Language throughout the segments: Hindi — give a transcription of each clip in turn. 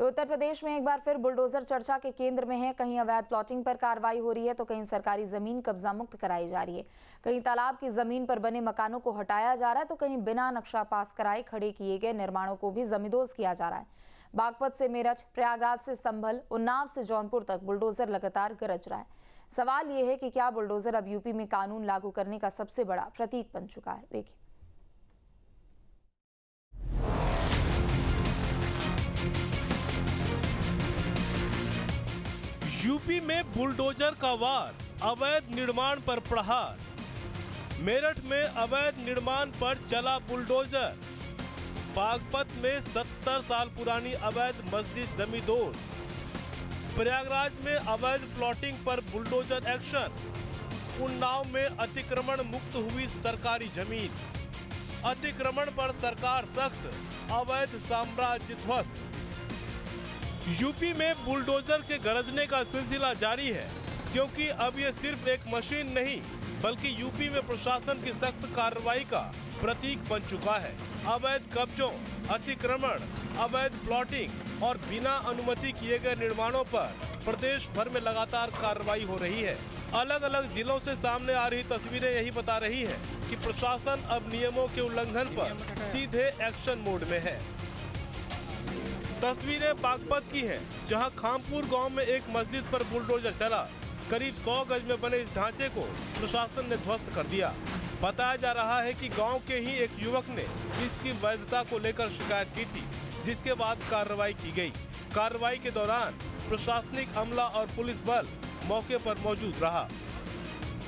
तो उत्तर प्रदेश में एक बार फिर बुलडोजर चर्चा के केंद्र में है। कहीं अवैध प्लॉटिंग पर कार्रवाई हो रही है तो कहीं सरकारी जमीन कब्जा मुक्त कराई जा रही है। कहीं तालाब की जमीन पर बने मकानों को हटाया जा रहा है तो कहीं बिना नक्शा पास कराए खड़े किए गए निर्माणों को भी जमींदोज किया जा रहा है। बागपत से मेरठ, प्रयागराज से संभल, उन्नाव से जौनपुर तक बुलडोजर लगातार गरज रहा है। सवाल यह है कि क्या बुलडोजर अब यूपी में कानून लागू करने का सबसे बड़ा प्रतीक बन चुका है। देखिए, यूपी में बुलडोजर का वार, अवैध निर्माण पर प्रहार। मेरठ में अवैध निर्माण पर चला बुलडोजर। बागपत में 70 साल पुरानी अवैध मस्जिद जमींदोज। प्रयागराज में अवैध प्लॉटिंग पर बुलडोजर एक्शन। उन्नाव में अतिक्रमण मुक्त हुई सरकारी जमीन। अतिक्रमण पर सरकार सख्त, अवैध साम्राज्य ध्वस्त। यूपी में बुलडोजर के गरजने का सिलसिला जारी है, क्योंकि अब ये सिर्फ एक मशीन नहीं बल्कि यूपी में प्रशासन की सख्त कार्रवाई का प्रतीक बन चुका है। अवैध कब्जों, अतिक्रमण, अवैध प्लॉटिंग और बिना अनुमति किए गए निर्माणों पर प्रदेश भर में लगातार कार्रवाई हो रही है। अलग अलग जिलों से सामने आ रही तस्वीरें यही बता रही है कि प्रशासन अब नियमों के उल्लंघन पर सीधे एक्शन मोड में है। तस्वीरें बागपत की हैं, जहां खामपुर गांव में एक मस्जिद पर बुलडोजर चला। करीब 100 गज में बने इस ढांचे को प्रशासन ने ध्वस्त कर दिया। बताया जा रहा है कि गांव के ही एक युवक ने इसकी वैधता को लेकर शिकायत की थी, जिसके बाद कार्रवाई की गई। कार्रवाई के दौरान प्रशासनिक अमला और पुलिस बल मौके पर मौजूद रहा।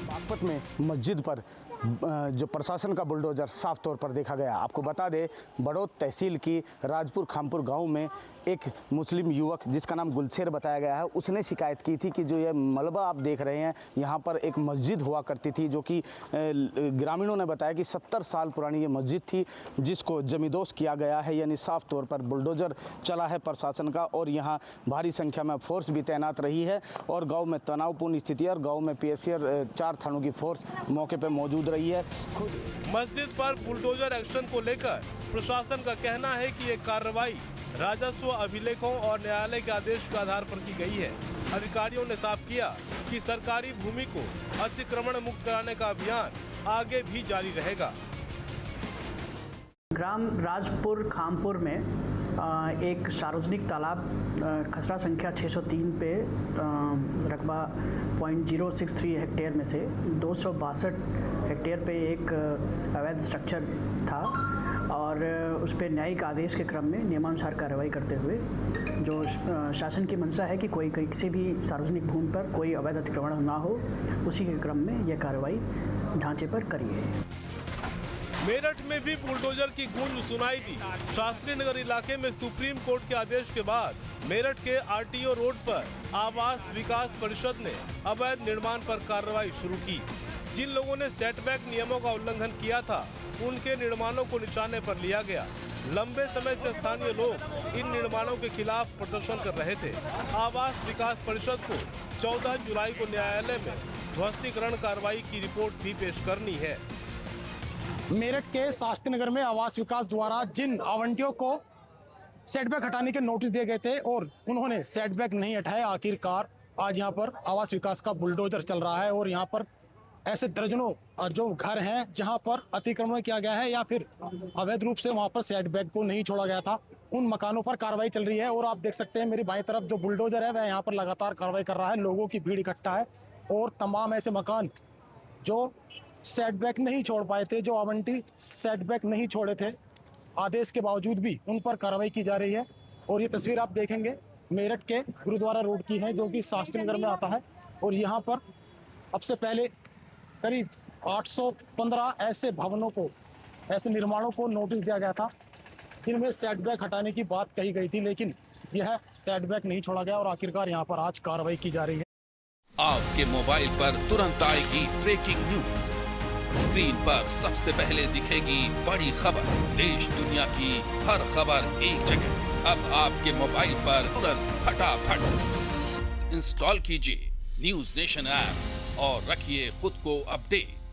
बागपत में मस्जिद पर जो प्रशासन का बुलडोजर साफ तौर पर देखा गया। आपको बता दें, बड़ौद तहसील की राजपुर खामपुर गांव में एक मुस्लिम युवक जिसका नाम गुलशेर बताया गया है, उसने शिकायत की थी कि जो ये मलबा आप देख रहे हैं, यहाँ पर एक मस्जिद हुआ करती थी, जो कि ग्रामीणों ने बताया कि 70 साल पुरानी ये मस्जिद थी, जिसको जमींदोज किया गया है। यानी साफ तौर पर बुलडोजर चला है प्रशासन का और यहाँ भारी संख्या में फोर्स भी तैनात रही है और गाँव में तनावपूर्ण स्थिति है और गाँव में PSR 4 थानों की फोर्स मौके पर मौजूद रही है। मस्जिद पर बुलडोजर एक्शन को लेकर प्रशासन का कहना है कि ये कार्रवाई राजस्व अभिलेखों और न्यायालय के आदेश के आधार पर की गई है। अधिकारियों ने साफ किया कि सरकारी भूमि को अतिक्रमण मुक्त कराने का अभियान आगे भी जारी रहेगा। ग्राम राजपुर खामपुर में एक सार्वजनिक तालाब खसरा संख्या 603 पे रकबा 0.063 हेक्टेयर में से 262 हेक्टेयर पे एक अवैध स्ट्रक्चर था और उस पर न्यायिक आदेश के क्रम में नियमानुसार कार्रवाई करते हुए जो शासन की मंशा है कि कोई किसी भी सार्वजनिक भूमि पर कोई अवैध अतिक्रमण ना हो, उसी के क्रम में यह कार्रवाई ढांचे पर करी है। मेरठ में भी बुलडोजर की गूंज सुनाई दी। शास्त्री नगर इलाके में सुप्रीम कोर्ट के आदेश के बाद मेरठ के RTO रोड पर आवास विकास परिषद ने अवैध निर्माण पर कार्रवाई शुरू की। जिन लोगों ने सेटबैक नियमों का उल्लंघन किया था, उनके निर्माणों को निशाने पर लिया गया। लंबे समय से स्थानीय लोग इन निर्माणों के खिलाफ प्रदर्शन कर रहे थे। आवास विकास परिषद को 14 जुलाई को न्यायालय में ध्वस्तीकरण कार्रवाई की रिपोर्ट भी पेश करनी है। मेरठ के शास्त्री नगर में आवास विकास द्वारा जिन आवंटियों को सेटबैक हटाने के नोटिस दिए गए थे और उन्होंने सेटबैक नहीं हटाए, आखिरकार आज यहां पर आवास विकास का बुलडोजर चल रहा है और यहां पर ऐसे दर्जनों जो घर हैं जहां पर अतिक्रमण किया गया है या फिर अवैध रूप से वहां पर सेटबैक को नहीं छोड़ा गया था, उन मकानों पर कार्रवाई चल रही है। और आप देख सकते हैं मेरी बाईं तरफ जो बुलडोजर है वह यहाँ पर लगातार कार्रवाई कर रहा है। लोगों की भीड़ इकट्ठा है और तमाम ऐसे मकान जो सेटबैक नहीं छोड़ पाए थे, जो आवंटी सेटबैक नहीं छोड़े थे आदेश के बावजूद भी, उन पर कार्रवाई की जा रही है। और ये तस्वीर आप देखेंगे मेरठ के गुरुद्वारा रोड की है, जो कि शास्त्री नगर में आता है। और यहाँ पर अब से पहले करीब 815 ऐसे भवनों को, ऐसे निर्माणों को नोटिस दिया गया था, जिनमें सेटबैक हटाने की बात कही गई थी, लेकिन यह सेटबैक नहीं छोड़ा गया और आखिरकार यहाँ पर आज कार्रवाई की जा रही है। आपके मोबाइल पर तुरंत आएगी ब्रेकिंग न्यूज। स्क्रीन पर सबसे पहले दिखेगी बड़ी खबर। देश दुनिया की हर खबर एक जगह। अब आपके मोबाइल पर तुरंत फटाफट इंस्टॉल कीजिए न्यूज़ नेशन ऐप और रखिए खुद को अपडेट।